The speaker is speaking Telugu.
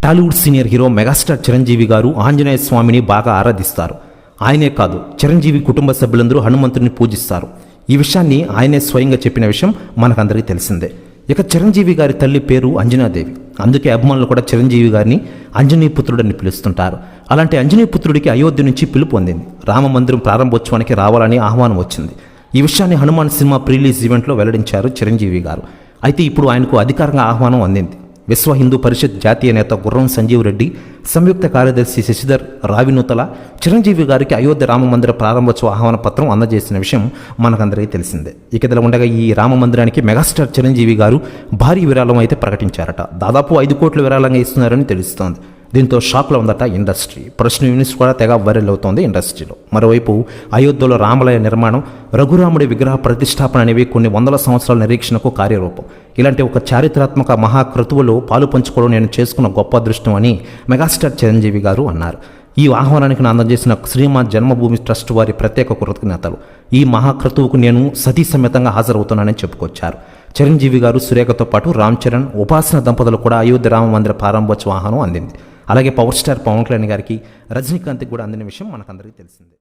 Tollywood senior hero megastar Chiranjeevi గారు ఆంజనేయ స్వామిని బాగా ఆరాధిస్తారు. ఆయనే కాదు, చిరంజీవి కుటుంబ సభ్యులందరూ హనుమంతుడిని పూజిస్తారు. ఈ విషయాన్ని ఆయనే స్వయంగా చెప్పిన విషయం మనకందరికీ తెలిసిందే. ఇక చిరంజీవి గారి తల్లి పేరు అంజనాదేవి. అందుకే అభిమానులు కూడా చిరంజీవి గారిని అంజనీపుత్రుడని పిలుస్తుంటారు. అలాంటి అంజనీపుత్రుడికి అయోధ్య నుంచి పిలుపు పొందింది. రామ మందిరం ప్రారంభోత్సవానికి రావాలని ఆహ్వానం వచ్చింది. ఈ విషయాన్ని హనుమాన్ సినిమా ప్రీలీజ్ ఈవెంట్లో వెల్లడించారు చిరంజీవి గారు. అయితే ఇప్పుడు ఆయనకు అధికారంగా ఆహ్వానం అందింది. విశ్వ హిందూ పరిషత్ జాతీయ నేత గుర్రం సంజీవ్ రెడ్డి, సంయుక్త కార్యదర్శి శశిధర్ రావినూతల చిరంజీవి గారికి అయోధ్య రామమందిర ప్రారంభోత్సవ ఆహ్వాన పత్రం అందజేసిన విషయం మనకందరికీ తెలిసిందే. ఇక ఇదిలా ఉండగా ఈ రామమందిరానికి మెగాస్టార్ చిరంజీవి గారు భారీ విరాళం అయితే ప్రకటించారట. దాదాపు 5 కోట్ల విరాళంగా ఇస్తున్నారని తెలుస్తోంది. దీంతో షాక్లో ఉందట ఇండస్ట్రీ. ప్రశ్న న్యూస్ కూడా తెగ వైరల్ అవుతోంది ఇండస్ట్రీలో. మరోవైపు అయోధ్యలో రామాలయ నిర్మాణం, రఘురాముడి విగ్రహ ప్రతిష్టాపన అనేవి కొన్ని వందల సంవత్సరాల నిరీక్షణకు కార్యరూపం. ఇలాంటి ఒక చారిత్రాత్మక మహాక్రతువులో పాలు పంచుకోవడం నేను చేసుకున్న గొప్ప అదృష్టం అని మెగాస్టార్ చిరంజీవి గారు అన్నారు. ఈ ఆహ్వానానికి అందజేసిన శ్రీమాన్ జన్మభూమి ట్రస్ట్ వారి ప్రత్యేక కృతజ్ఞతలు. ఈ మహాక్రతువుకు నేను సతీ సమేతంగా హాజరవుతున్నానని చెప్పుకొచ్చారు. చిరంజీవి గారు, సురేఖతో పాటు రామ్ చరణ్, ఉపాసన దంపతులు కూడా అయోధ్య రామ మందిర ప్రారంభోత్సవ ఆహ్వానం అందింది. అలాగే పవర్ స్టార్ పవన్ కళ్యాణ్ గారికి, రజనీకాంత్కి కూడా అందిన విషయం మనకందరికీ తెలిసిందే.